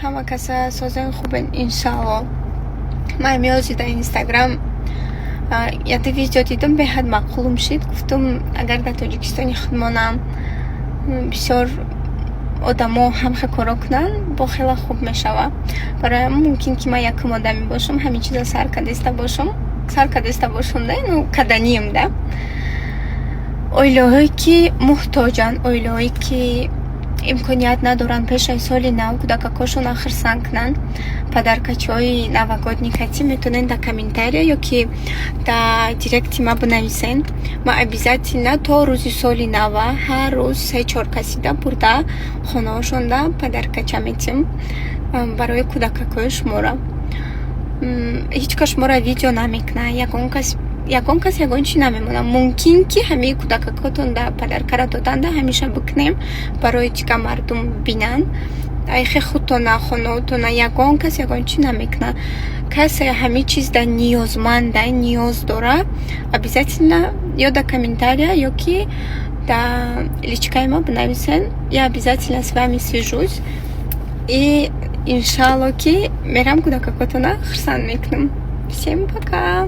ҳама каса созен хубен иншалло. ман имёзи дар инстаграм яде видео дидум, беҳад маъқулум шид. Гуфтум агар дар Тоҷикистони худмонам бисёр одамо ҳамха коро кунанд, бо хела хуб мешава. Барои мумкин ки ман якум одами бошам, ҳамин чиза саркадеста бошам, ну каданием да. Оилаҳое ки муҳтоҷанд, оилаҳое ки имконият надоранд пешаи соли нав кӯдакакашонро хирсанд кунанд, падаркачиҳои навагодникати метавонанд дар комментария ёки дар директи ма бинависен. Ма обязательно то рӯзи соли нава ҳар рӯз 3-4 касида бурда хонаҳошонда падаркача метим барои кӯдакакои шуморо. ҳеҷ кас шуморо видео намекунад, ягон кас ягон чи намемона. Мумкин ки ҳамаи кӯдакакотон дар падаркара доданда ҳамеша бикунем барои чика мардум бинанд. айхе худтона хонаотона ягон кас ягон чи намекунад. Касе ҳамаи чиз дар ниёзманда, ниёз дора, обязательно ё дар комментария ёки дар личкаи ма бинависен. Я обязательно с вами свяжусь и иншалло ки мерам кӯдакакотона хурсанд мекунам. Всем пока.